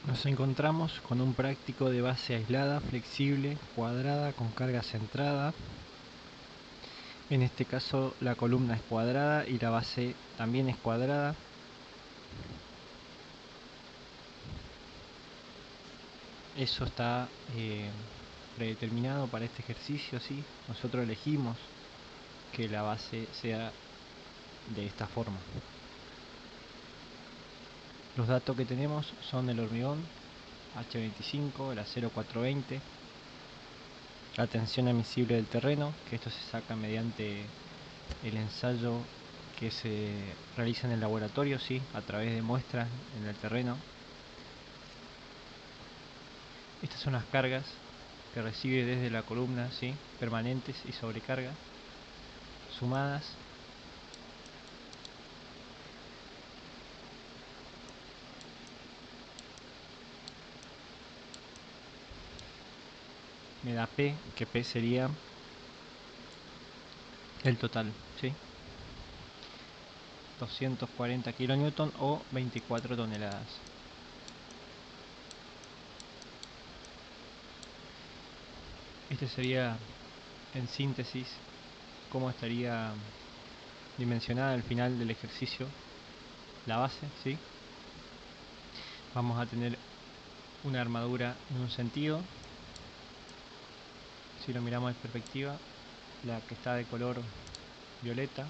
Nos encontramos con un práctico de base aislada, flexible, cuadrada, con carga centrada. En este caso la columna es cuadrada y la base también es cuadrada. Eso está predeterminado para este ejercicio, ¿sí? Nosotros elegimos que la base sea de esta forma. Los datos que tenemos son el hormigón H25, el acero 420, la tensión admisible del terreno, que esto se saca mediante el ensayo que se realiza en el laboratorio, ¿sí? A través de muestras en el terreno. Estas son las cargas que recibe desde la columna, ¿sí? Permanentes y sobrecargas sumadas. Me da P, que P sería el total, ¿sí? 240 kN o 24 toneladas. Este sería, en síntesis, cómo estaría dimensionada al final del ejercicio la base, ¿sí? Vamos a tener una armadura en un sentido. Si lo miramos en perspectiva, la que está de color violeta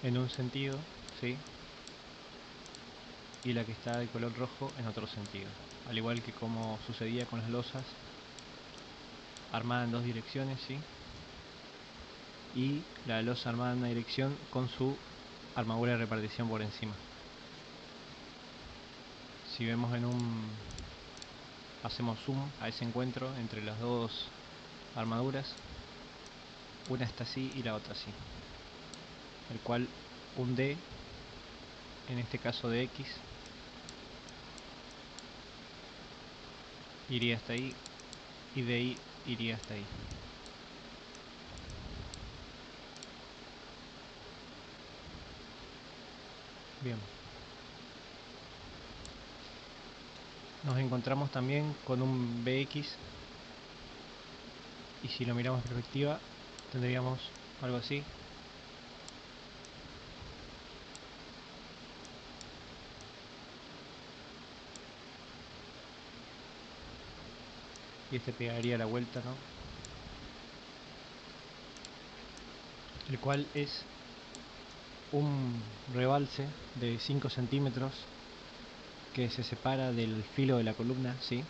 en un sentido, ¿sí? Y la que está de color rojo en otro sentido, al igual que como sucedía con las losas armada en dos direcciones, ¿sí? Y la losa armada en una dirección con su armadura de repartición por encima. Si vemos hacemos zoom a ese encuentro entre las dos armaduras, una está así y la otra así, el cual un D, en este caso de X, iría hasta ahí y de ahí iría hasta ahí. Bien. Nos encontramos también con un BX, y si lo miramos en perspectiva tendríamos algo así. Y este pegaría la vuelta, ¿no? El cual es un rebalse de 5 centímetros que se separa del filo de la columna, ¿sí?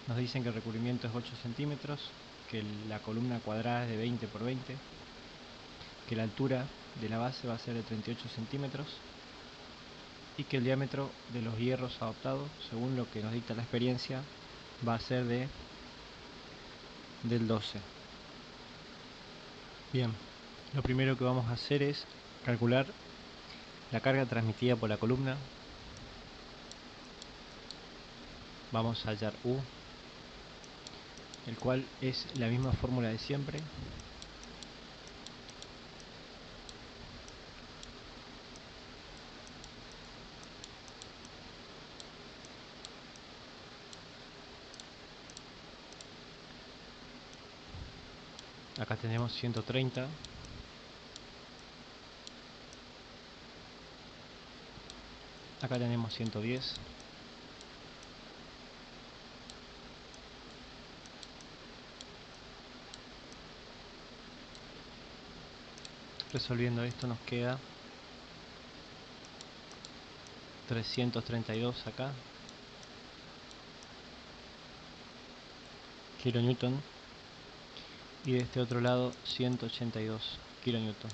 Nos dicen que el recubrimiento es 8 centímetros, que la columna cuadrada es de 20 por 20, que la altura de la base va a ser de 38 centímetros y que el diámetro de los hierros adoptados, según lo que nos dicta la experiencia, va a ser del 12. Bien, lo primero que vamos a hacer es calcular la carga transmitida por la columna. Vamos a hallar U, el cual es la misma fórmula de siempre. Acá tenemos 130. Acá tenemos 110. Resolviendo esto nos queda 332 acá kilonewton, y de este otro lado 182 kilonewton.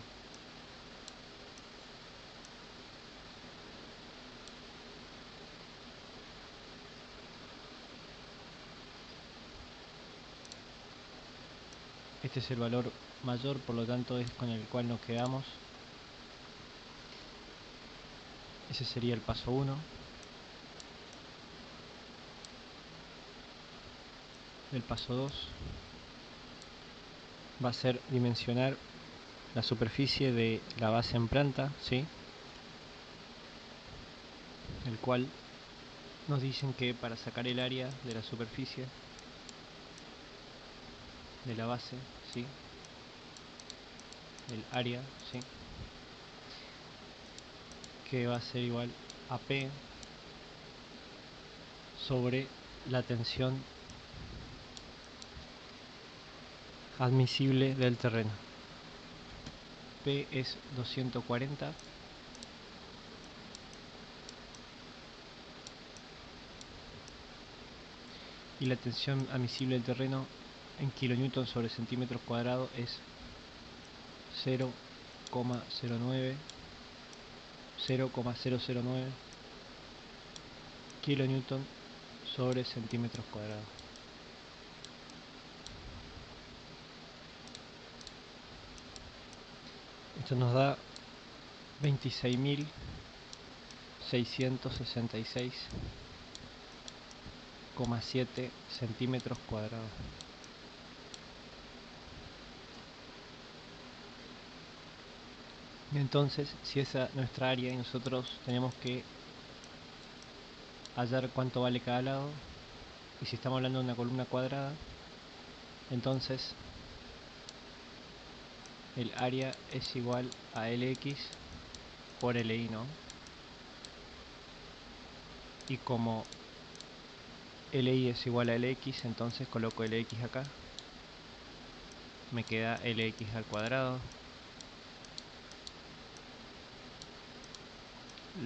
Este es el valor mayor, por lo tanto es con el cual nos quedamos. Ese sería el paso 1. El paso 2. va a ser dimensionar la superficie de la base en planta, ¿sí? El cual nos dicen que para sacar el área de la superficie de la base, ¿sí? El área, ¿sí? Que va a ser igual a P sobre la tensión admisible del terreno. P es 240 y la tensión admisible del terreno en kilonewton sobre centímetros cuadrados es 0,009 kilonewton sobre centímetros cuadrados. Esto nos da 26.666,7 centímetros cuadrados. Entonces, si esa es nuestra área y nosotros tenemos que hallar cuánto vale cada lado, y si estamos hablando de una columna cuadrada, entonces el área es igual a Lx por Li, ¿no? Y como Li es igual a Lx, entonces coloco Lx acá, me queda Lx al cuadrado,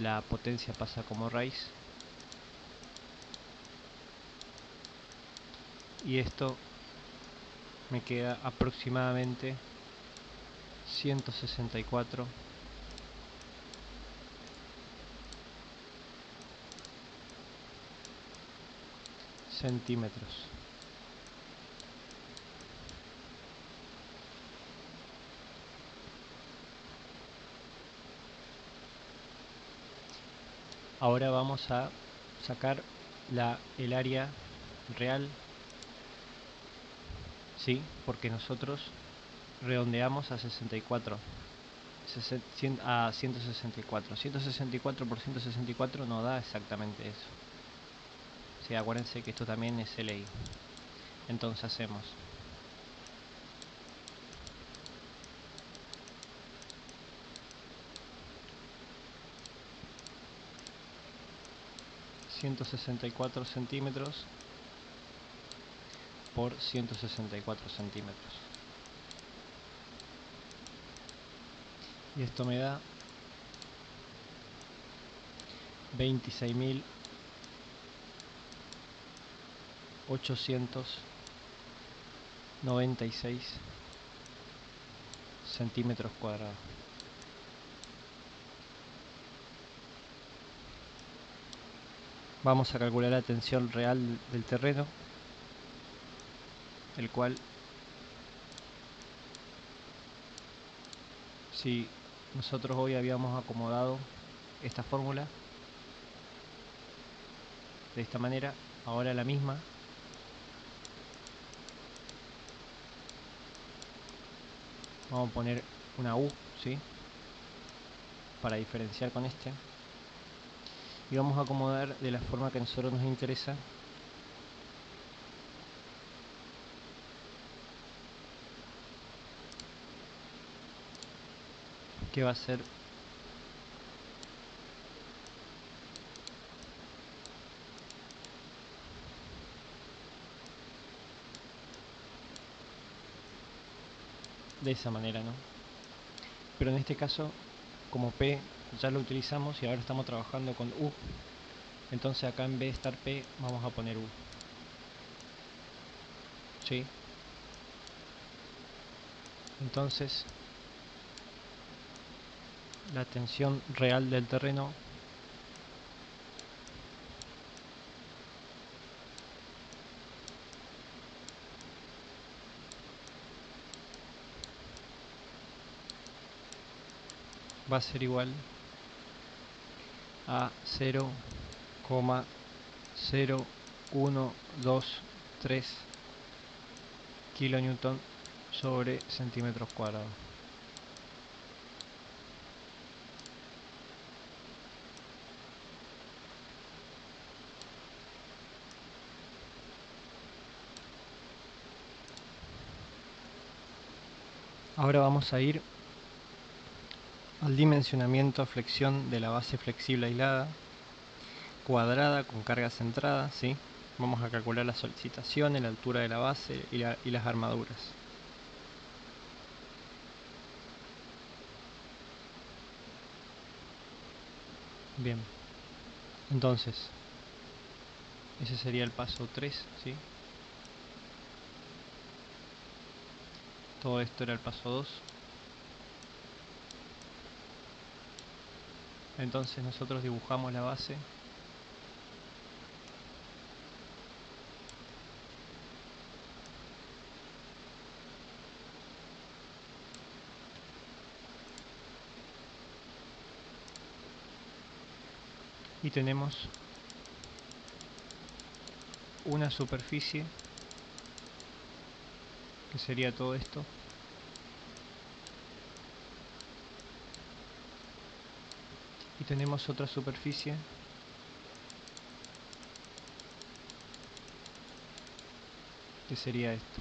la potencia pasa como raíz, y esto me queda aproximadamente 164 centímetros. Ahora vamos a sacar el área real, ¿sí? Porque nosotros redondeamos a 64, a 164. 164 por 164 no da exactamente eso. Sí, acuérdense que esto también es LI. Entonces hacemos 164 centímetros por 164 centímetros. Y esto me da 26.896 centímetros cuadrados. Vamos a calcular la tensión real del terreno, el cual, si nosotros hoy habíamos acomodado esta fórmula de esta manera, ahora la misma vamos a poner una U, ¿sí? Para diferenciar con este, y vamos a acomodar de la forma que a nosotros nos interesa, que va a ser de esa manera, ¿no? Pero en este caso, como P ya lo utilizamos y ahora estamos trabajando con U, entonces acá en vez de estar P vamos a poner U, ¿sí? Entonces la tensión real del terreno va a ser igual a 0,0123 kilonewton sobre centímetros cuadrados. Ahora vamos a ir al dimensionamiento, flexión de la base flexible aislada, cuadrada con carga centrada, ¿sí? Vamos a calcular la solicitación, la altura de la base y las armaduras. Bien, entonces, ese sería el paso 3, ¿sí? Todo esto era el paso 2. Entonces nosotros dibujamos la base. Y tenemos una superficie, que sería todo esto. Y tenemos otra superficie que sería esto.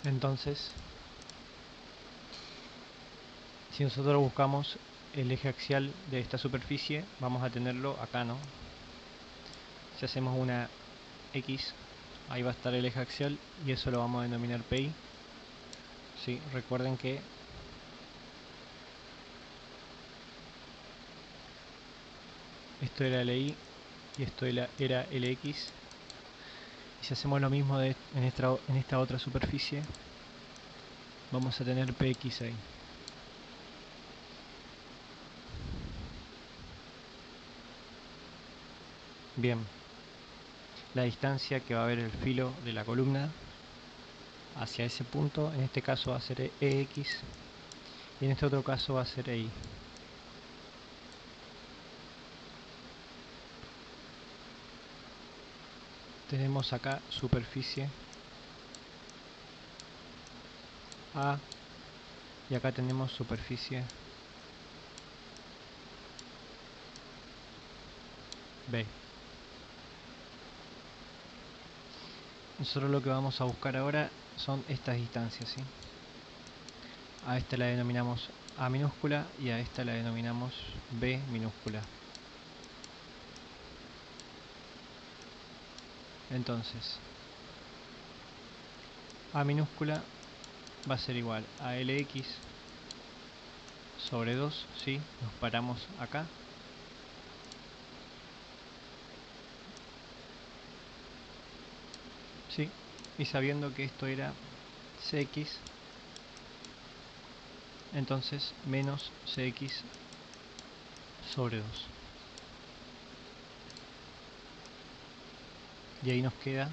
Entonces, si nosotros buscamos el eje axial de esta superficie, vamos a tenerlo acá, ¿no? Si hacemos una X, ahí va a estar el eje axial y eso lo vamos a denominar PI. Sí, recuerden que esto era LI y esto era LX. Y si hacemos lo mismo en esta otra superficie, vamos a tener PX ahí. Bien, la distancia que va a haber el filo de la columna hacia ese punto, en este caso va a ser EX y en este otro caso va a ser EY. Tenemos acá superficie A y acá tenemos superficie B. Nosotros lo que vamos a buscar ahora son estas distancias, ¿sí? A esta la denominamos A minúscula y a esta la denominamos B minúscula. Entonces, A minúscula va a ser igual a LX sobre 2, ¿sí? Nos paramos acá. ¿Sí? Y sabiendo que esto era CX, entonces menos CX sobre 2. Y ahí nos queda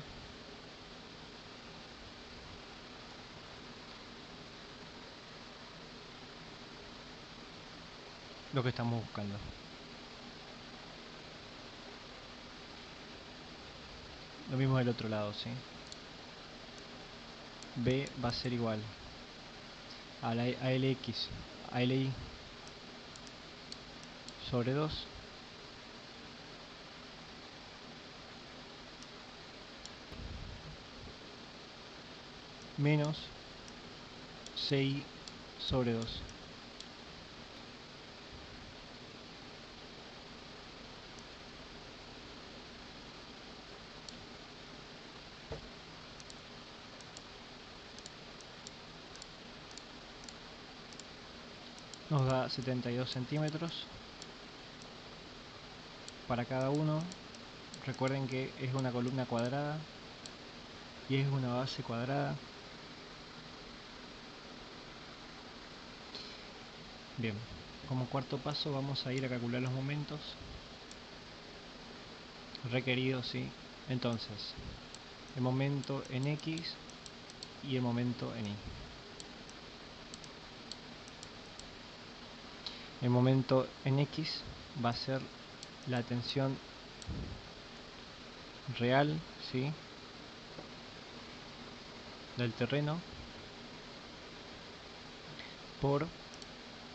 lo que estamos buscando. Lo mismo del otro lado, ¿sí? B va a ser igual a LX, a LI sobre 2 menos CI sobre 2. Nos da 72 centímetros para cada uno. Recuerden que es una columna cuadrada y es una base cuadrada. Bien, como cuarto paso vamos a ir a calcular los momentos requeridos, ¿sí? Entonces, el momento en X y el momento en Y. El momento en X va a ser la tensión real, ¿sí?, del terreno por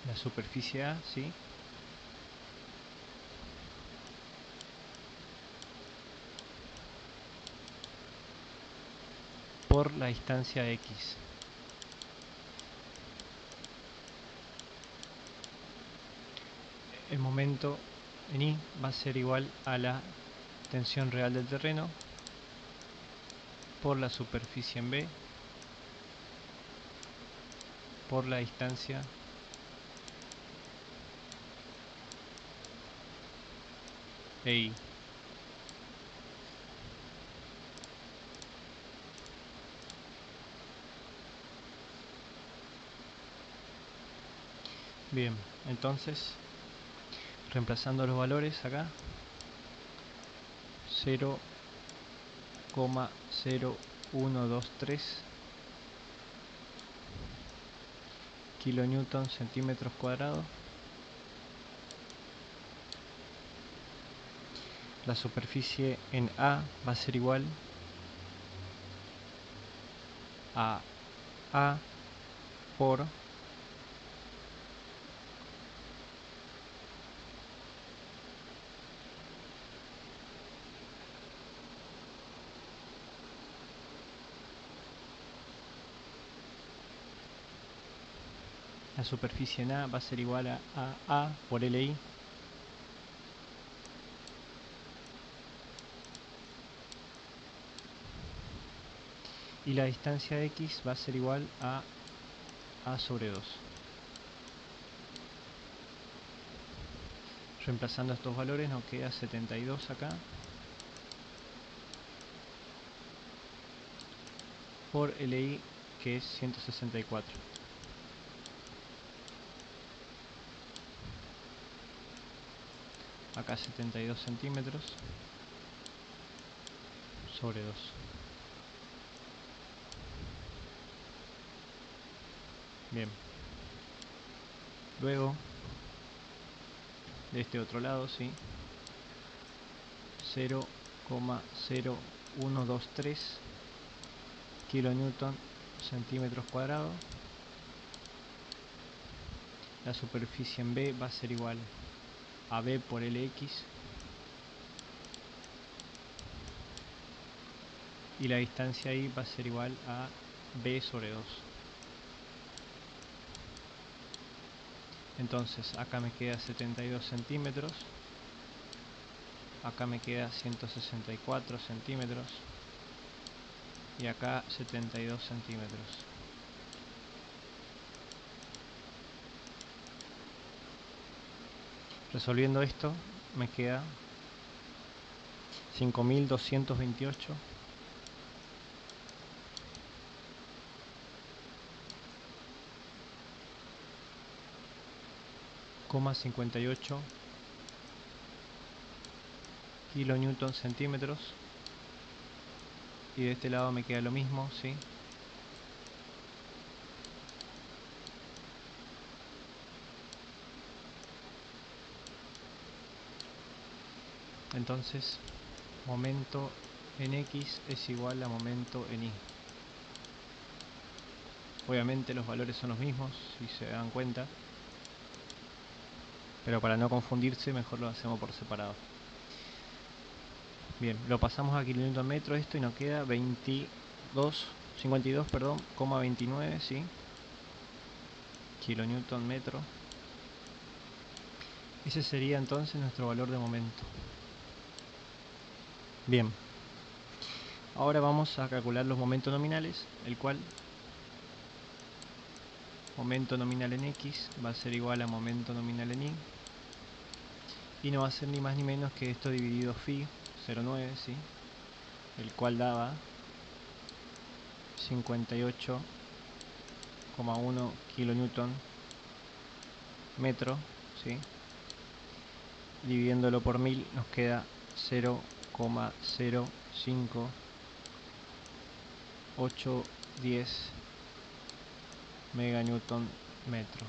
la superficie A, ¿sí?, por la distancia X. El momento en Y va a ser igual a la tensión real del terreno por la superficie en B por la distancia EI. Bien, entonces reemplazando los valores acá, 0,0123 kilonewton centímetros cuadrados. La superficie en A va a ser igual a A por la superficie en A va a ser igual a A por LI y la distancia X va a ser igual a A sobre 2. Reemplazando estos valores nos queda 72 acá por LI, que es 164. Acá 72 centímetros sobre 2. Bien. Luego, de este otro lado, ¿sí?, 0,0123 kilonewton centímetros cuadrados. La superficie en B va a ser igual a B por LX y la distancia ahí va a ser igual a B sobre 2. Entonces acá me queda 72 centímetros, acá me queda 164 centímetros y acá 72 centímetros. Resolviendo esto me queda 5228 58 kilonewton centímetros y de este lado me queda lo mismo, ¿sí? Entonces momento en X es igual a momento en Y. Obviamente los valores son los mismos, si se dan cuenta, pero para no confundirse mejor lo hacemos por separado. Bien, lo pasamos a kilonewton metro esto y nos queda 52,29, ¿sí?, kilonewton metro. Ese sería entonces nuestro valor de momento. Bien, ahora vamos a calcular los momentos nominales, el cual momento nominal en X va a ser igual a momento nominal en Y y no va a ser ni más ni menos que esto dividido phi 0,9, ¿sí?, el cual daba 58,1 kilonewton metro, ¿sí?, dividiéndolo por 1000 nos queda 0,05 810 meganewton metro.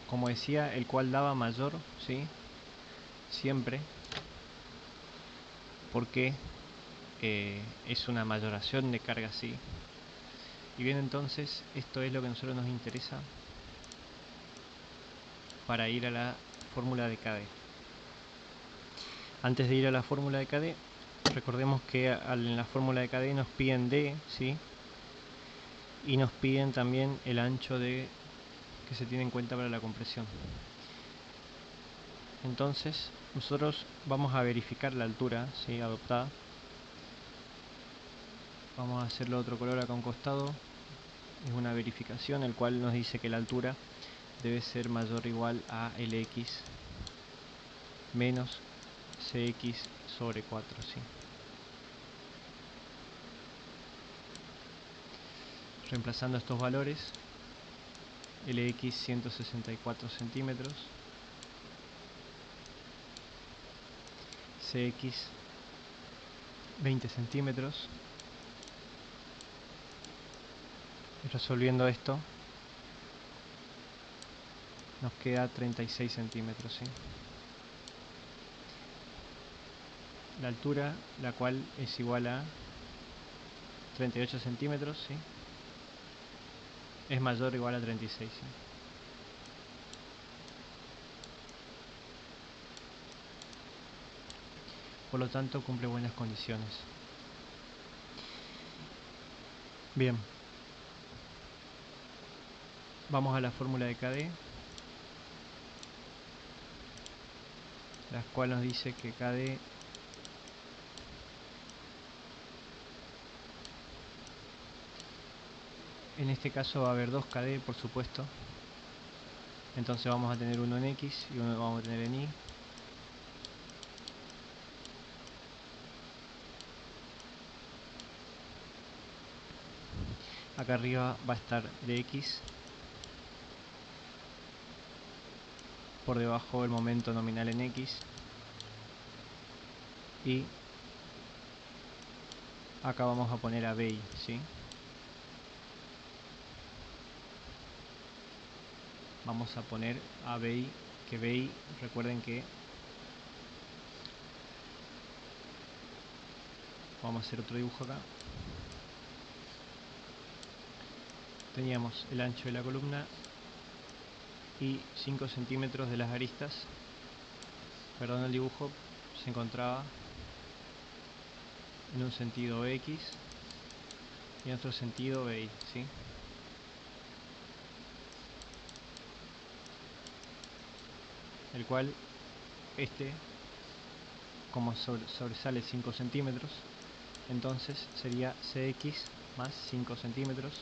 Como decía, el cual daba mayor, ¿sí? Siempre, porque es una mayoración de carga, ¿sí? Y bien, entonces esto es lo que a nosotros nos interesa para ir a la fórmula de KD. Antes de ir a la fórmula de KD, recordemos que en la fórmula de KD nos piden D, ¿sí? Y nos piden también el ancho que se tiene en cuenta para la compresión. Entonces nosotros vamos a verificar la altura, ¿sí? Adoptada. Vamos a hacerlo otro color acá a un costado. Es una verificación el cual nos dice que la altura debe ser mayor o igual a Lx menos Cx sobre 4, ¿sí? Reemplazando estos valores, Lx 164 centímetros, Cx 20 centímetros, y resolviendo esto nos queda 36 centímetros, ¿sí? La altura, la cual es igual a 38 centímetros, ¿sí? Es mayor o igual a 36, ¿sí? Por lo tanto cumple buenas condiciones. Bien, vamos a la fórmula de KD, la cual nos dice que KD en este caso va a haber dos KD, por supuesto. Entonces vamos a tener uno en X y uno vamos a tener en Y. Acá arriba va a estar dx, por debajo el momento nominal en X, y acá vamos a poner a BI, ¿sí? Vamos a poner a BI, que BI, recuerden que vamos a hacer otro dibujo acá. Teníamos el ancho de la columna y 5 centímetros de las aristas. Perdón, el dibujo se encontraba en un sentido X y en otro sentido BI, ¿sí? El cual, como sobresale 5 centímetros, entonces sería Cx más 5 centímetros,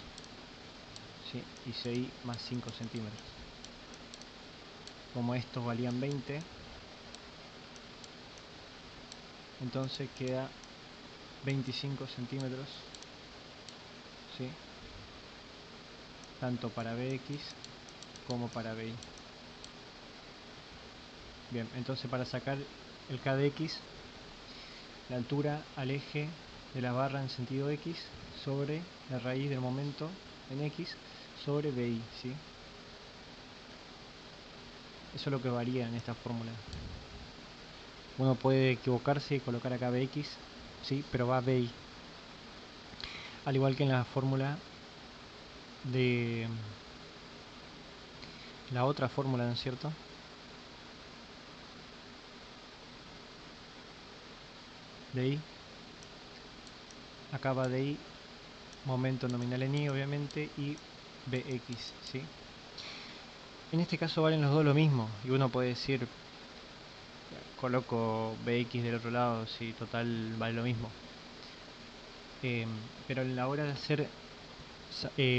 ¿sí? Y Ci más 5 centímetros. Como estos valían 20, entonces queda 25 centímetros, ¿sí? Tanto para Bx como para Bi. Bien, entonces para sacar el K de X, la altura al eje de la barra en sentido X sobre la raíz del momento en X sobre BI, ¿sí? Eso es lo que varía en esta fórmula. Uno puede equivocarse y colocar acá Bx, ¿sí? Pero va BI. Al igual que en la fórmula de la otra fórmula, ¿no es cierto? De I. Acá va de I, momento nominal en I, obviamente, y Bx, ¿sí? En este caso valen los dos lo mismo, y uno puede decir, coloco Bx del otro lado, si total vale lo mismo. Pero en la hora de hacer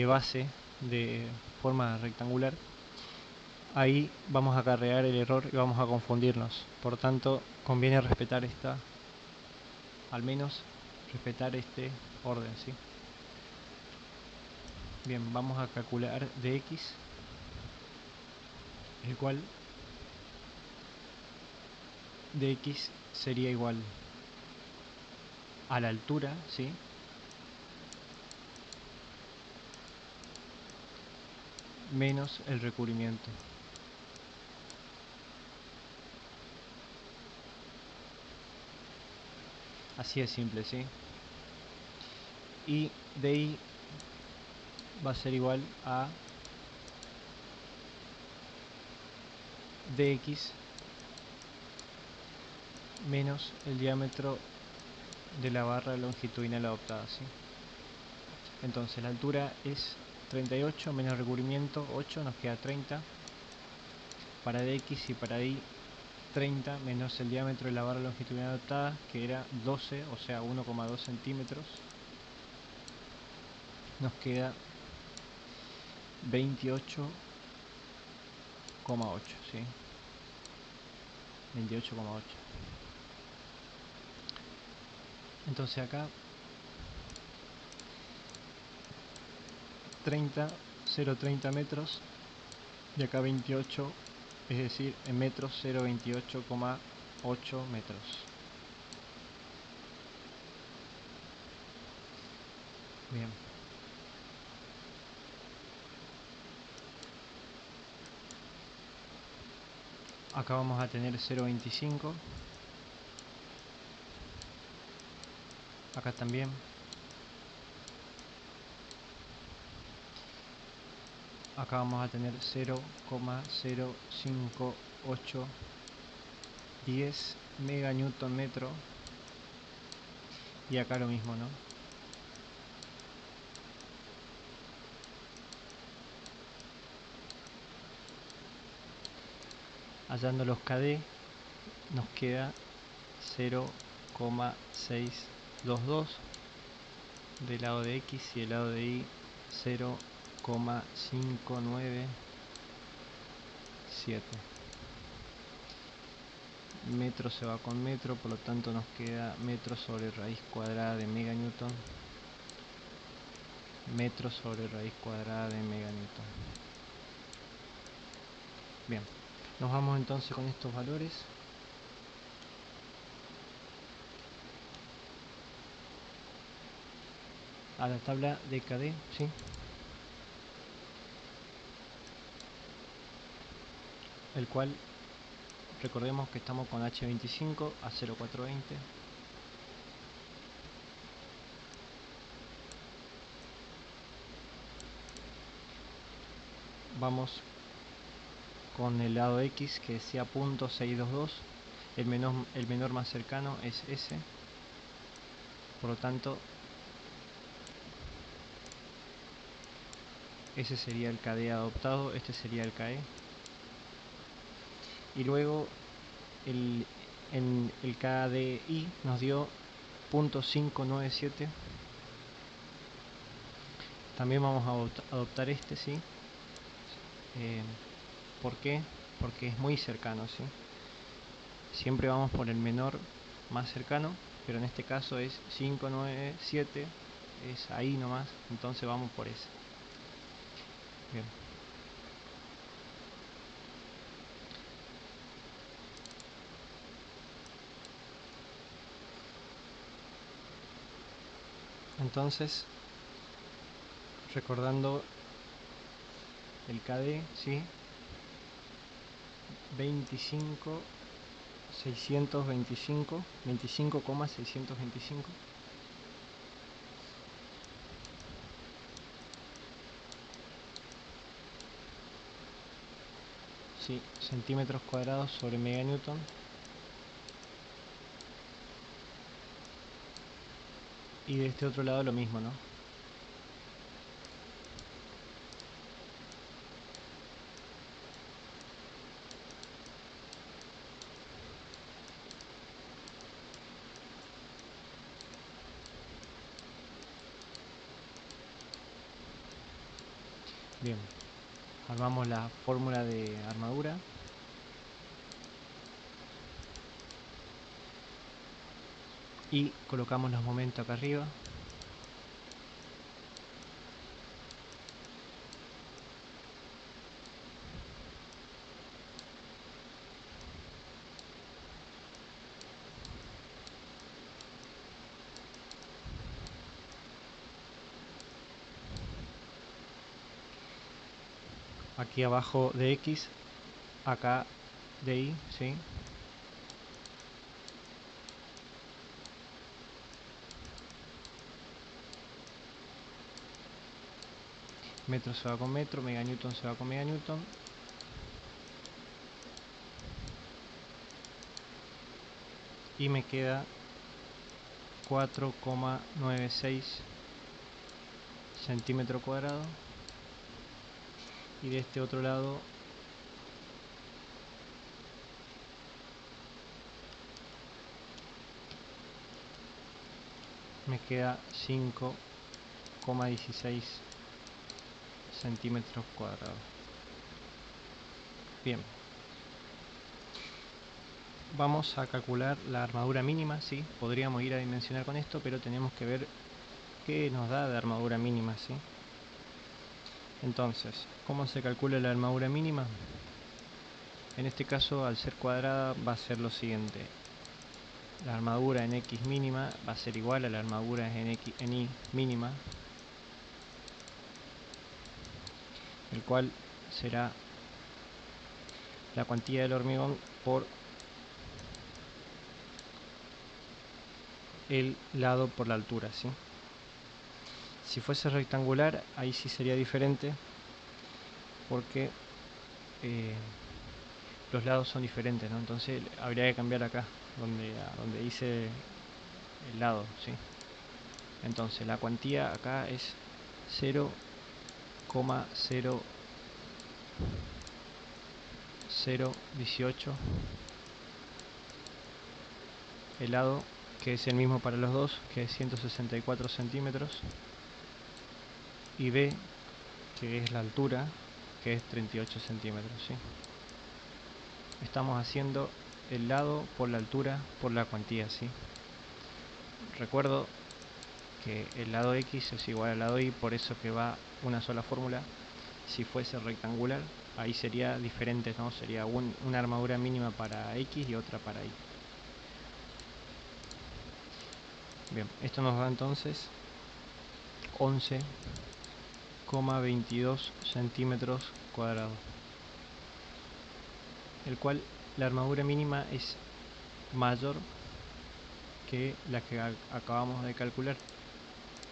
base de forma rectangular, ahí vamos a acarrear el error y vamos a confundirnos. Por tanto, conviene respetar al menos respetar este orden, ¿sí? Bien, vamos a calcular dx, el cual dx sería igual a la altura, ¿sí? Menos el recubrimiento. Así de simple, ¿sí? Y dy va a ser igual a dx menos el diámetro de la barra longitudinal adoptada, ¿sí? Entonces la altura es 38 menos recubrimiento 8, nos queda 30 para dx, y para y 30 menos el diámetro de la barra longitudinal adoptada, que era 12, o sea 1,2 centímetros, nos queda 28,8, ¿sí? 28,8. Entonces acá 0,30 metros, y acá 28, es decir, en metros 0,28,8 metros. Bien. Acá vamos a tener 0,25. Acá también. Acá vamos a tener 0,058110 mega newton metro. Y acá lo mismo, ¿no? Hallando los KD nos queda 0,622 del lado de X, y del lado de Y 0,5997. Metro se va con metro, por lo tanto nos queda metro sobre raíz cuadrada de mega newton, metro sobre raíz cuadrada de mega newton. Bien, nos vamos entonces con estos valores a la tabla de KD, ¿sí? El cual, recordemos que estamos con H25 a 0,420. Vamos con el lado X, que decía .622. El menor más cercano es S. Por lo tanto, ese sería el KD adoptado, este sería el KE. Y luego el KDI nos dio .597. También vamos a adoptar este, ¿sí? ¿Por qué? Porque es muy cercano, ¿sí? Siempre vamos por el menor más cercano, pero en este caso es 597, es ahí nomás, entonces vamos por ese. Bien. Entonces, recordando el KD, ¿sí? 25,625. Sí, centímetros cuadrados sobre mega newton. Y de este otro lado lo mismo, ¿no? Bien, armamos la fórmula de armadura. Y colocamos los momentos acá arriba. aquí abajo de X, acá de Y, ¿sí? Metro se va con metro, meganewton se va con meganewton. Y me queda 4,96 centímetro cuadrado. Y de este otro lado me queda 5,16 centímetros cuadrados. Bien, vamos a calcular la armadura mínima. Sí, podríamos ir a dimensionar con esto, pero tenemos que ver qué nos da de armadura mínima, ¿sí? Entonces, ¿cómo se calcula la armadura mínima? En este caso, al ser cuadrada, va a ser lo siguiente: la armadura en X mínima va a ser igual a la armadura en Y mínima, el cual será la cuantía del hormigón por el lado por la altura, ¿sí? Si fuese rectangular, ahí sí sería diferente, porque los lados son diferentes, ¿no? Entonces habría que cambiar acá, donde dice el lado, ¿sí? Entonces la cuantía acá es 0,0018, el lado, que es el mismo para los dos, que es 164 centímetros, y B, que es la altura, que es 38 centímetros, ¿sí? Estamos haciendo el lado por la altura por la cuantía, ¿sí? Recuerdo que el lado X es igual al lado Y, por eso que va una sola fórmula. Si fuese rectangular, ahí sería diferente, ¿no? Sería una armadura mínima para X y otra para Y. Bien, esto nos da entonces 11,22 centímetros cuadrados, el cual la armadura mínima es mayor que la que acabamos de calcular.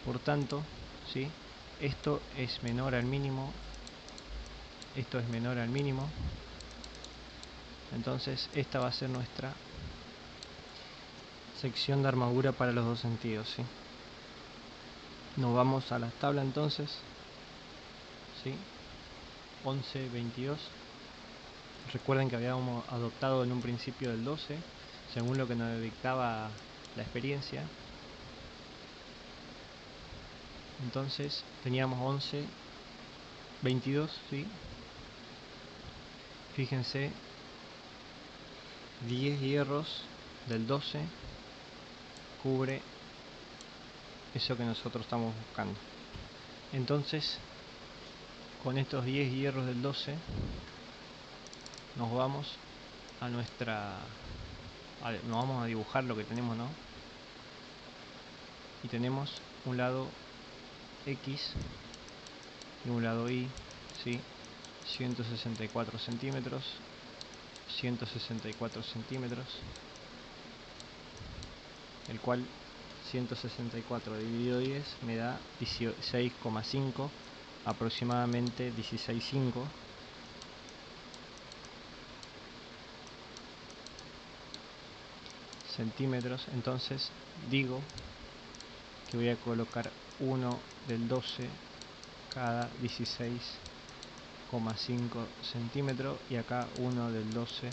Por tanto, ¿sí? Esto es menor al mínimo, esto es menor al mínimo, entonces esta va a ser nuestra sección de armadura para los dos sentidos, ¿sí? Nos vamos a la tabla entonces, ¿sí? 11,22. Recuerden que habíamos adoptado en un principio del 12, según lo que nos dictaba la experiencia. Entonces teníamos 11,22, ¿sí? Fíjense, 10 hierros del 12 cubre eso que nosotros estamos buscando. Entonces, con estos 10 hierros del 12 nos vamos a nos vamos a dibujar lo que tenemos, ¿no? Y tenemos un lado X y un lado Y, ¿sí? 164 centímetros, 164 centímetros, el cual 164 dividido 10 me da 16,5, aproximadamente 16,5. centímetros. Entonces digo que voy a colocar 1 del 12 cada 16,5 centímetros y acá 1 del 12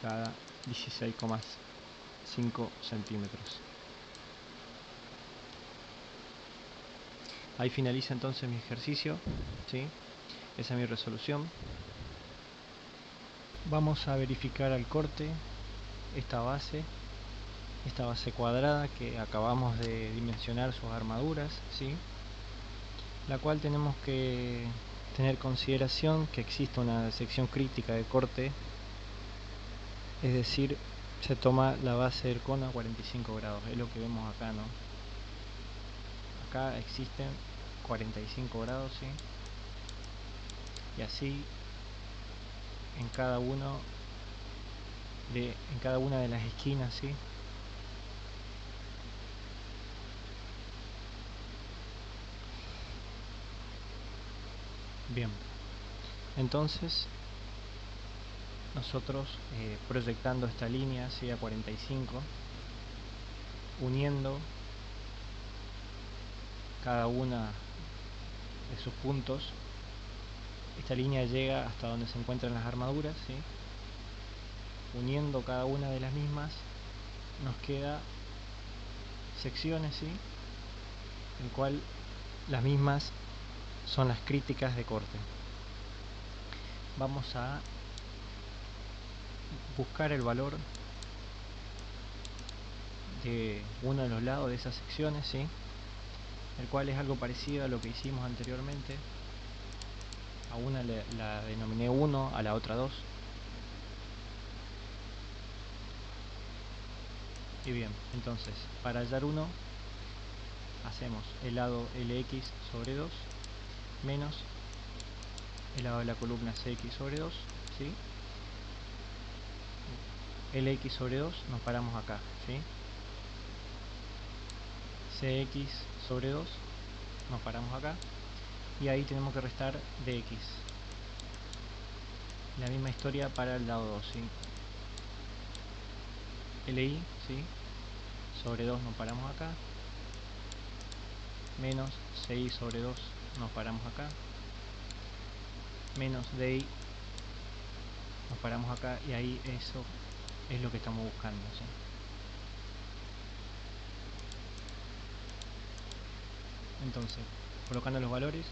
cada 16,5 centímetros. Ahí finaliza entonces mi ejercicio, ¿sí? Esa es mi resolución. Vamos a verificar al corte esta base cuadrada que acabamos de dimensionar sus armaduras, ¿sí? La cual tenemos que tener consideración que existe una sección crítica de corte, es decir, se toma la base del cono a 45 grados, es lo que vemos acá, ¿no? Acá existen 45 grados, ¿sí? y así en cada una de las esquinas, ¿sí? Bien, entonces nosotros proyectando esta línea, ¿sí? A 45, uniendo cada una de sus puntos, esta línea llega hasta donde se encuentran las armaduras, ¿sí? Uniendo cada una de las mismas nos queda secciones, ¿sí? En cual las mismas son las críticas de corte. Vamos a buscar el valor de uno de los lados de esas secciones, ¿sí? El cual es algo parecido a lo que hicimos anteriormente. A una la denominé 1, a la otra 2. Y bien, entonces para hallar 1 hacemos el lado LX sobre 2 menos el lado de la columna CX sobre 2, ¿sí? LX sobre 2 nos paramos acá, ¿sí? CX sobre 2 nos paramos acá, y ahí tenemos que restar DX. La misma historia para el lado 2, ¿sí? LI, ¿sí? Sobre 2 nos paramos acá, menos CI sobre 2 nos paramos acá, menos DI nos paramos acá, y ahí eso es lo que estamos buscando, ¿sí? Entonces, colocando los valores,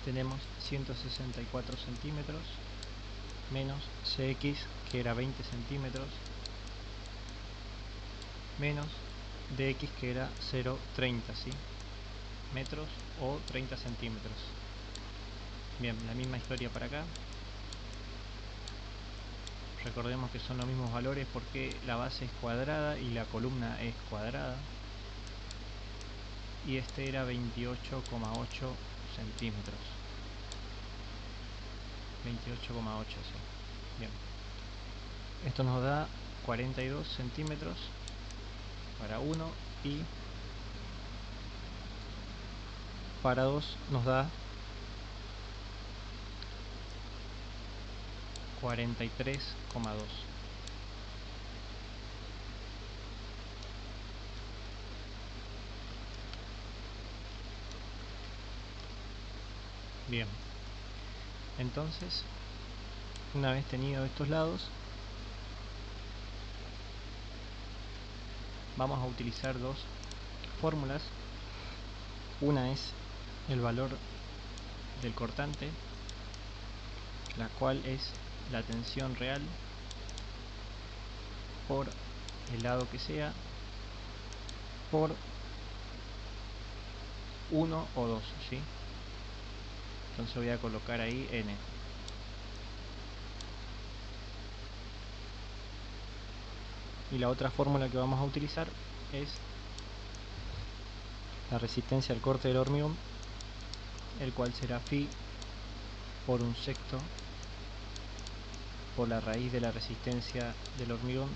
tenemos 164 centímetros menos CX, que era 20 centímetros, menos DX, que era 0,30, ¿sí? metros o 30 centímetros. Bien, la misma historia para acá. Recordemos que son los mismos valores porque la base es cuadrada y la columna es cuadrada. Y este era 28,8 centímetros. 28,8, sí. Bien. Esto nos da 42 centímetros para 1 y para 2 nos da 43,2. Bien, entonces una vez tenido estos lados, vamos a utilizar dos fórmulas. Una es el valor del cortante, la cual es la tensión real por el lado que sea por 1 o 2, ¿sí? Entonces voy a colocar ahí N. Y la otra fórmula que vamos a utilizar es la resistencia al corte del hormigón, el cual será phi por 1/6 por la raíz de la resistencia del hormigón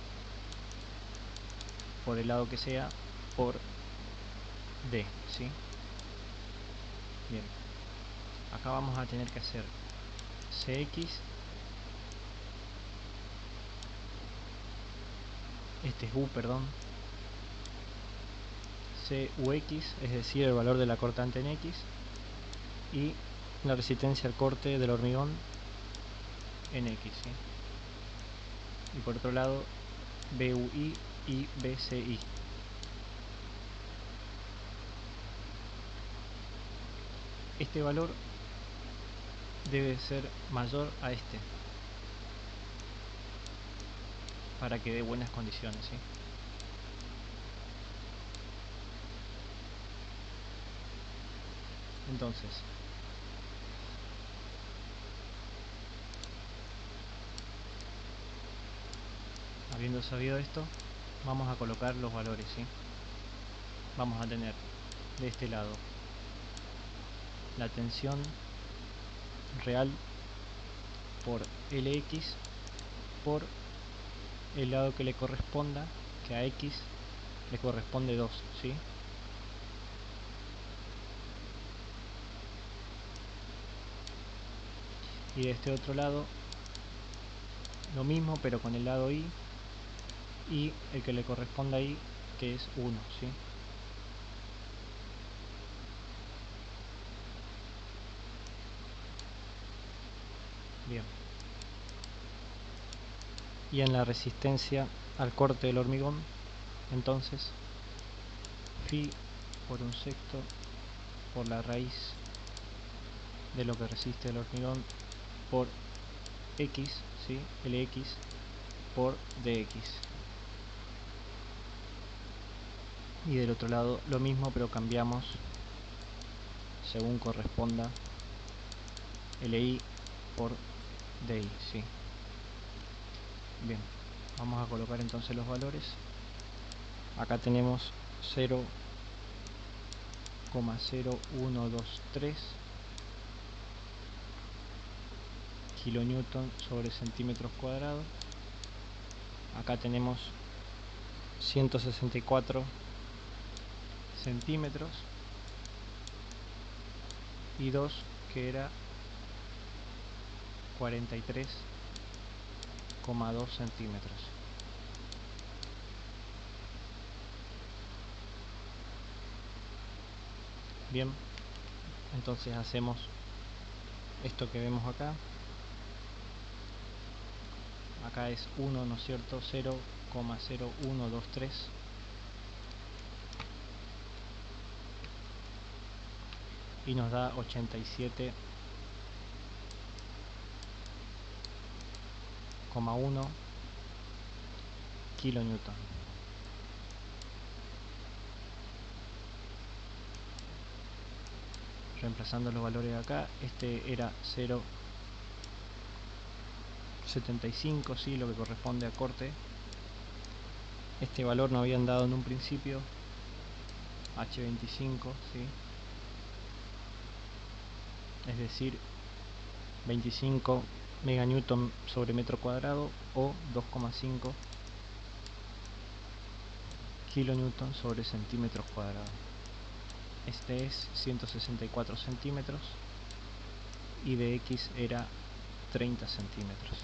por el lado que sea por D, ¿sí? Bien, acá vamos a tener que hacer CX, este es U, perdón, CUX, es decir, el valor de la cortante en X, y la resistencia al corte del hormigón en X, ¿sí? Y por otro lado BUI y BCI. Este valor debe ser mayor a este para que dé buenas condiciones, ¿sí? Entonces, habiendo sabido esto, vamos a colocar los valores, ¿sí? Vamos a tener de este lado la tensión real por Lx por el lado que le corresponda, que a X le corresponde 2, ¿sí? Y de este otro lado lo mismo, pero con el lado Y y el que le corresponde a Y, que es 1, ¿sí? Bien. Y en la resistencia al corte del hormigón, entonces, phi por un sexto por la raíz de lo que resiste el hormigón por X, ¿sí? Lx por dx. Y del otro lado lo mismo, pero cambiamos según corresponda Li por di, ¿sí? Bien, vamos a colocar entonces los valores. Acá tenemos 0,0123 kilonewton sobre centímetros cuadrados. Acá tenemos 164 centímetros y 2 que era 43,2 centímetros. Bien, entonces hacemos esto que vemos acá. Acá es 1, ¿no es cierto? 0,0123 y nos da 87,1 kilonewton. Reemplazando los valores de acá, este era 0,75, ¿sí? Lo que corresponde a corte. Este valor nos habían dado en un principio, H25, ¿sí? Es decir, 25 meganewton sobre metro cuadrado o 2,5 kilonewton sobre centímetros cuadrados. Este es 164 centímetros y de X era 30 centímetros.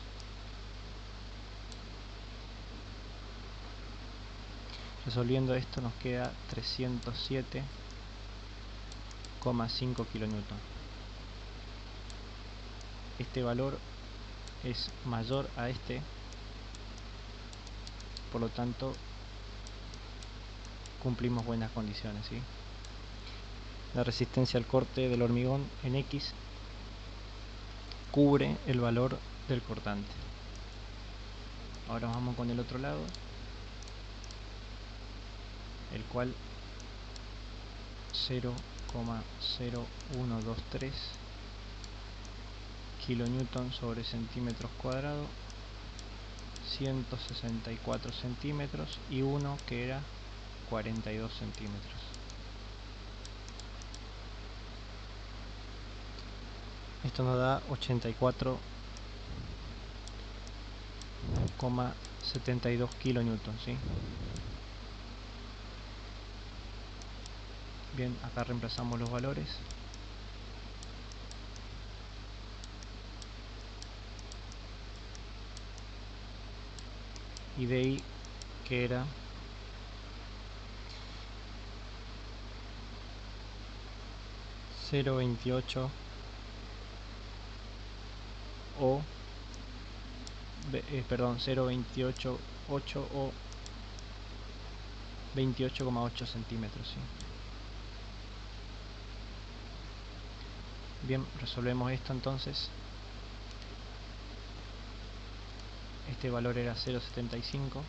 Resolviendo esto nos queda 307,5 kilonewton. Este valor es mayor a este, por lo tanto cumplimos buenas condiciones, ¿sí? La resistencia al corte del hormigón en X cubre el valor del cortante. Ahora vamos con el otro lado, el cual 0,0123 kilonewton sobre centímetros cuadrados, 164 centímetros y 1 que era 42 centímetros. Esto nos da 84,72 kilonewton, ¿sí? Bien, acá reemplazamos los valores. Y de ahí que era 0,28 o 0,288 o 28,8 centímetros, ¿sí? Bien, resolvemos esto entonces. Este valor era 0,75.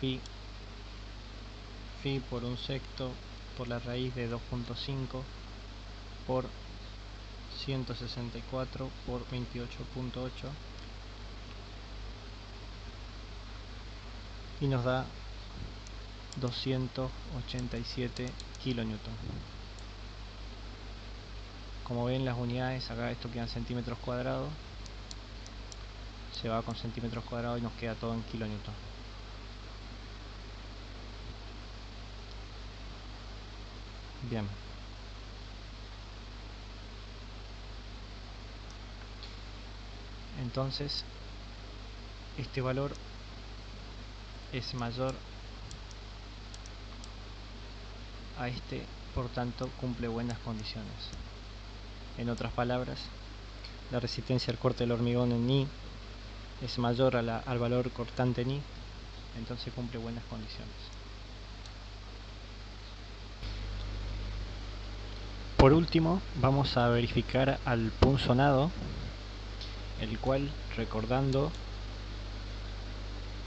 Phi por un sexto por la raíz de 2.5 por 164 por 28.8 y nos da 287 kilonewton. Como ven, las unidades acá, esto quedan centímetros cuadrados, se va con centímetros cuadrados y nos queda todo en kilonewton. Bien, entonces este valor es mayor a este, por tanto cumple buenas condiciones. En otras palabras, la resistencia al corte del hormigón en I es mayor al valor cortante en I, entonces cumple buenas condiciones. Por último, vamos a verificar al punzonado, el cual, recordando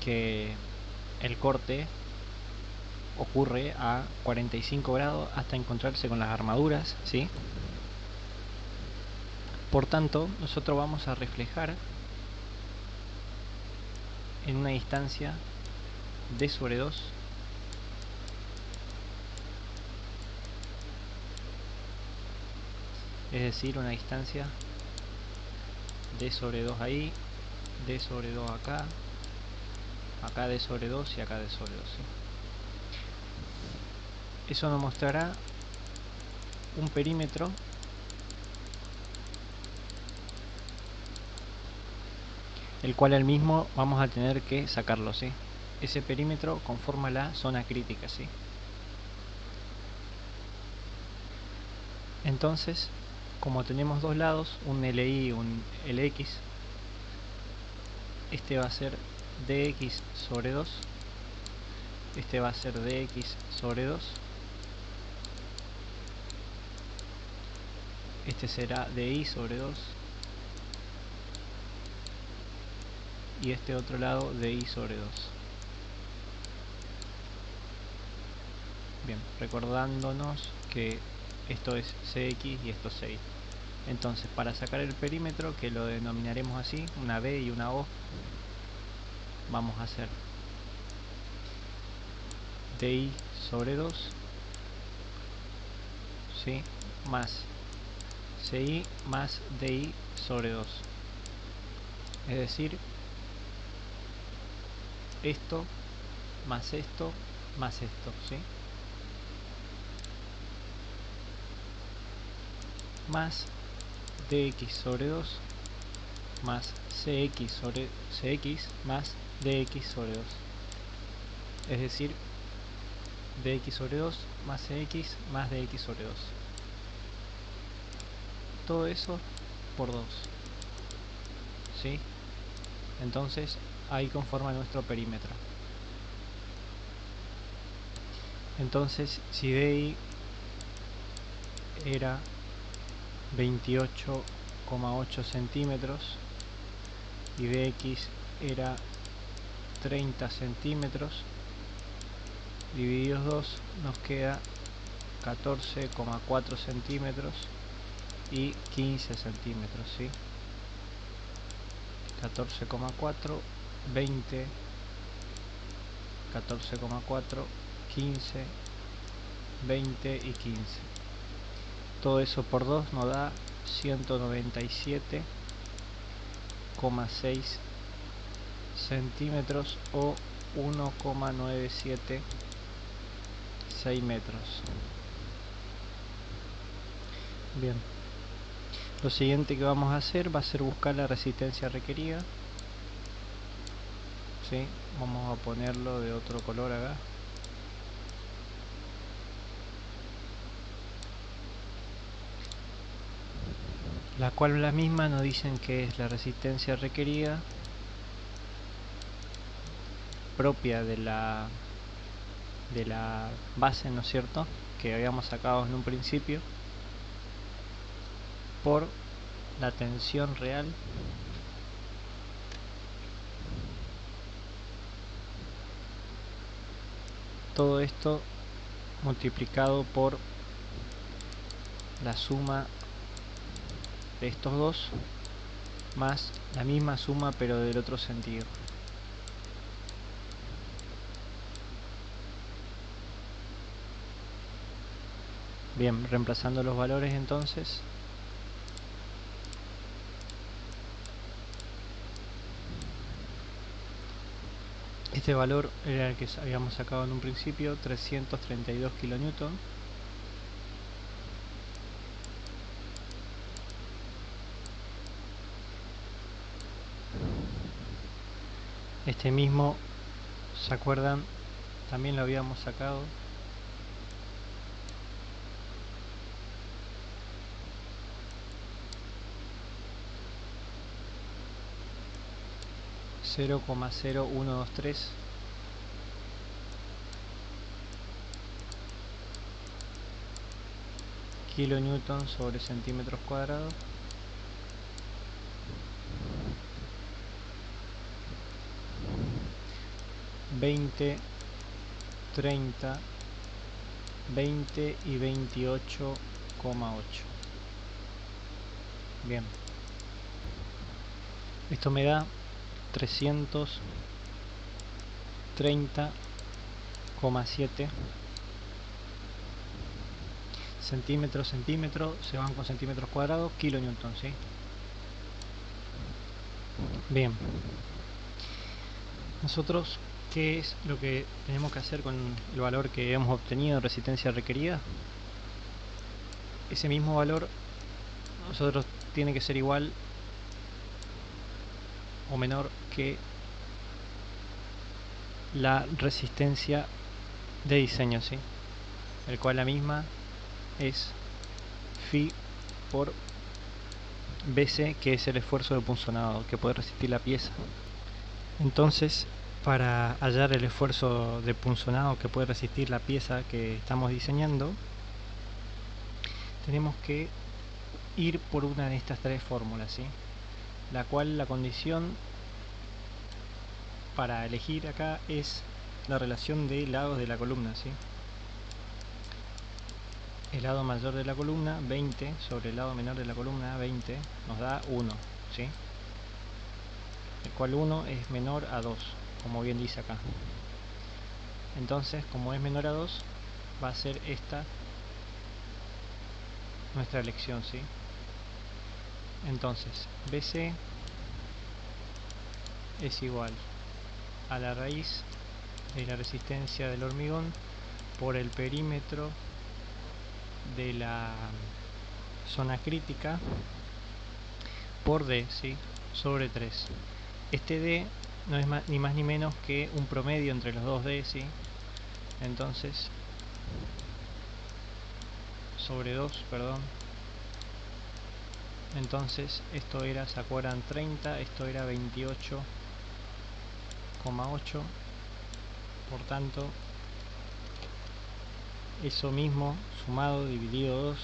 que el corte ocurre a 45 grados hasta encontrarse con las armaduras, ¿sí? Por tanto, nosotros vamos a reflejar en una distancia d sobre 2 es decir, una distancia d sobre 2 ahí, d sobre 2 acá, acá d sobre 2 y acá d sobre 2, ¿sí? Eso nos mostrará un perímetro el cual al mismo vamos a tener que sacarlo, ¿sí? Ese perímetro conforma la zona crítica, ¿sí? Entonces, como tenemos dos lados, un LI y un LX, este va a ser dx sobre 2, este va a ser dx sobre 2, este será di sobre 2 y este otro lado di sobre 2. Bien, recordándonos que esto es cx y esto es CY. Entonces, para sacar el perímetro, que lo denominaremos así, una B y una O, vamos a hacer di sobre 2, ¿sí? Más CI más DI sobre 2. Es decir, esto más esto más esto, ¿sí? Más dx sobre 2 más cx sobre cx más dx sobre 2. Es decir, dx sobre 2 más cx más dx sobre 2. Todo eso por 2, ¿sí? Entonces ahí conforma nuestro perímetro. Entonces, si di era 28,8 centímetros y dx era 30 centímetros, divididos 2 nos queda 14,4 centímetros y 15 centímetros, ¿sí? 14,4, 20, 14,4, 15, 20 y 15. Todo eso por 2 nos da 197,6 centímetros o 1,976 metros. Bien, lo siguiente que vamos a hacer va a ser buscar la resistencia requerida, ¿sí? Vamos a ponerlo de otro color acá. La cual la misma nos dicen que es la resistencia requerida propia de la base, ¿no es cierto?, que habíamos sacado en un principio, por la tensión real todo esto multiplicado por la suma de estos dos más la misma suma pero del otro sentido. Bien, reemplazando los valores entonces Este valor era el que habíamos sacado en un principio, 332 kN. Este mismo, ¿se acuerdan? También lo habíamos sacado .0123 kilonewton sobre centímetros cuadrados. ...20, 30, 20 y 28,8. Bien. Esto me da 330,7 centímetros, se van con centímetros cuadrados, kilonewton, ¿sí? Bien. Nosotros, ¿qué es lo que tenemos que hacer con el valor que hemos obtenido de resistencia requerida? Ese mismo valor, nosotros tiene que ser igual o menor que la resistencia de diseño, ¿sí? El cual la misma es phi por BC, que es el esfuerzo de punzonado que puede resistir la pieza. Entonces, para hallar el esfuerzo de punzonado que puede resistir la pieza que estamos diseñando, tenemos que ir por una de estas tres fórmulas, ¿sí? La cual la condición para elegir acá es la relación de lados de la columna, ¿sí? El lado mayor de la columna, 20, sobre el lado menor de la columna, 20, nos da 1, ¿sí? El cual 1 es menor a 2, como bien dice acá. Entonces, como es menor a 2, va a ser esta nuestra elección, ¿sí? Entonces, BC es igual a la raíz de la resistencia del hormigón por el perímetro de la zona crítica por D, ¿sí? Sobre 3. Este D no es ni más ni menos que un promedio entre los dos D, ¿sí? Entonces, sobre 2, perdón. Entonces, esto era, ¿se acuerdan? 30, esto era 28,8. Por tanto, eso mismo sumado dividido 2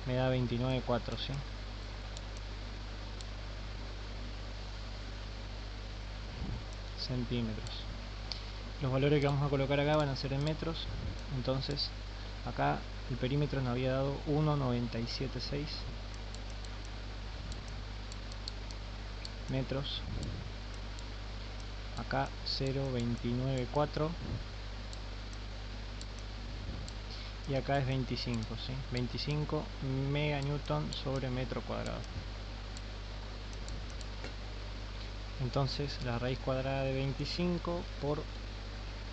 me da 29,4, ¿sí? Centímetros. Los valores que vamos a colocar acá van a ser en metros. Entonces, acá el perímetro nos había dado 1,976 metros. Acá 0,294 y acá es 25, ¿sí? 25 meganewton sobre metro cuadrado. Entonces la raíz cuadrada de 25 por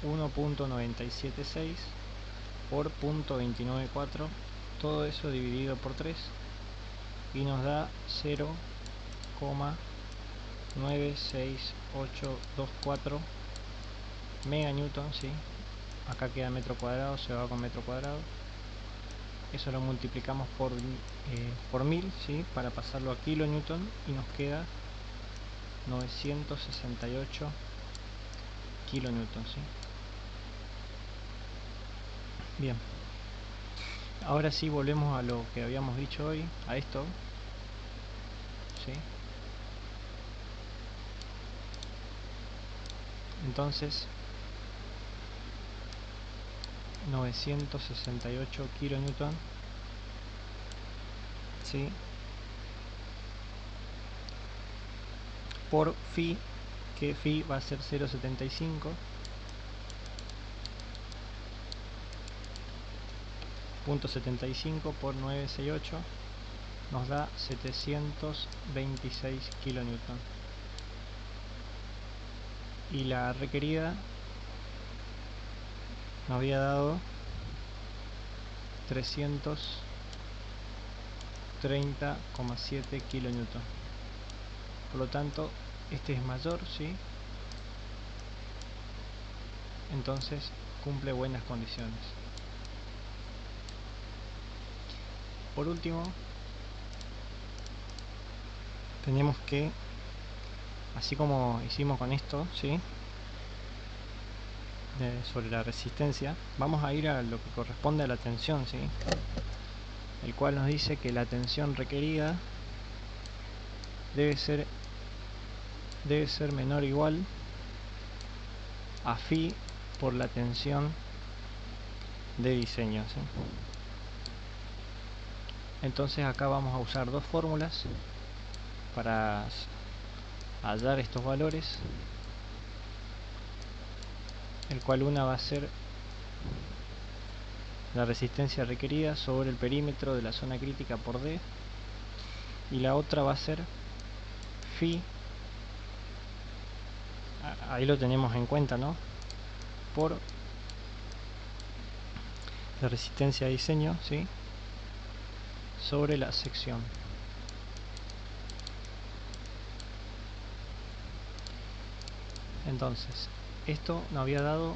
1.976 por 0.294, todo eso dividido por 3 y nos da 0,96824 meganewton, ¿sí? Acá queda metro cuadrado, se va con metro cuadrado. Eso lo multiplicamos por 1000, ¿sí? Para pasarlo a kilonewton y nos queda 968 kilonewton, ¿sí? Bien, ahora sí volvemos a lo que habíamos dicho hoy, a esto, ¿sí? Entonces, 968 kilonewton, ¿sí? Por phi, que phi va a ser 0,75, .75 por 968 nos da 726 kilonewton. y la requerida nos había dado 330,7 kN. Por lo tanto, este es mayor, ¿sí? Entonces cumple buenas condiciones. Por último, tenemos que, así como hicimos con esto, ¿sí? Sobre la resistencia, vamos a ir a lo que corresponde a la tensión, ¿sí? El cual nos dice que la tensión requerida debe ser menor o igual a phi por la tensión de diseño, ¿sí? Entonces acá vamos a usar dos fórmulas para hallar estos valores, el cual una va a ser la resistencia requerida sobre el perímetro de la zona crítica por D, y la otra va a ser phi, ahí lo tenemos en cuenta, ¿no?, por la resistencia de diseño, ¿sí?, sobre la sección. Entonces, esto nos había dado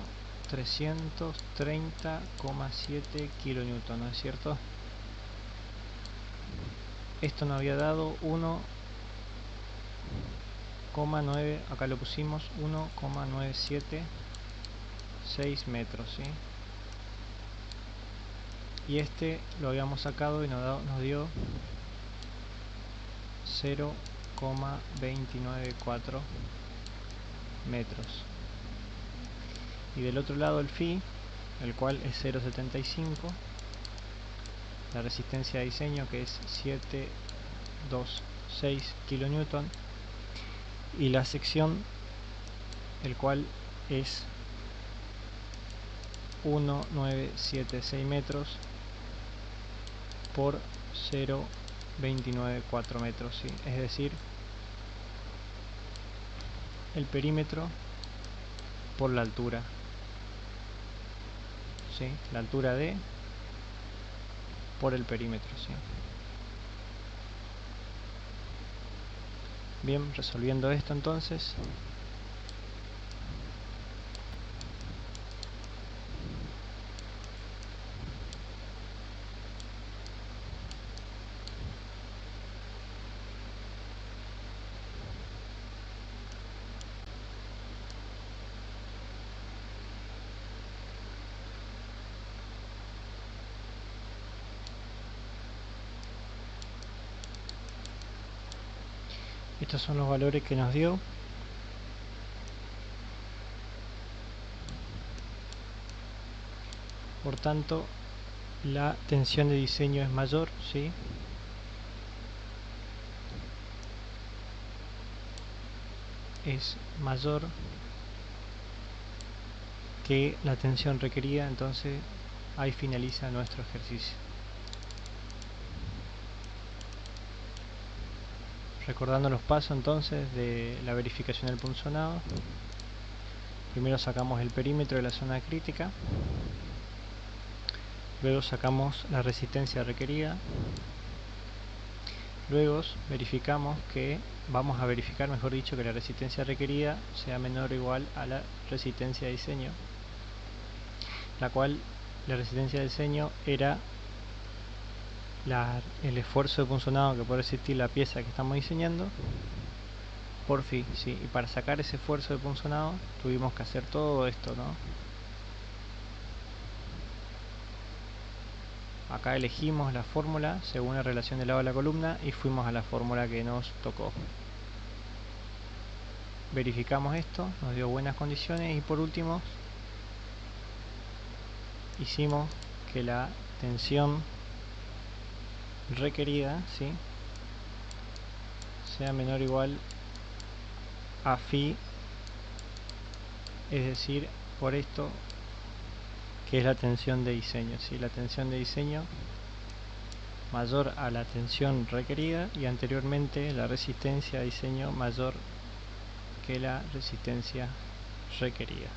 330,7 kN, ¿no es cierto? Esto nos había dado 1,9, acá lo pusimos, 1,976 metros, ¿sí? Y este lo habíamos sacado y nos dio 0,294 metros. Y del otro lado el phi, el cual es 0,75, la resistencia de diseño, que es 726 kN, y la sección, el cual es 1,976 metros por 0,294 metros, ¿sí? Es decir, el perímetro por la altura, ¿sí?, la altura D por el perímetro, ¿sí? Bien, resolviendo esto entonces, estos son los valores que nos dio. Por tanto, la tensión de diseño es mayor, ¿sí?, es mayor que la tensión requerida. Entonces ahí finaliza nuestro ejercicio. Recordando los pasos entonces de la verificación del punzonado: primero sacamos el perímetro de la zona crítica, luego sacamos la resistencia requerida, luego vamos a verificar, mejor dicho, que la resistencia requerida sea menor o igual a la resistencia de diseño, la cual la resistencia de diseño era el esfuerzo de punzonado que puede resistir la pieza que estamos diseñando por phi, ¿sí? Y para sacar ese esfuerzo de punzonado tuvimos que hacer todo esto, ¿no? Acá elegimos la fórmula según la relación del lado de la columna y fuimos a la fórmula que nos tocó. Verificamos esto, nos dio buenas condiciones, y por último hicimos que la tensión requerida, ¿sí?, sea menor o igual a phi, es decir, por esto que es la tensión de diseño, ¿sí?, la tensión de diseño mayor a la tensión requerida, y anteriormente la resistencia de diseño mayor que la resistencia requerida.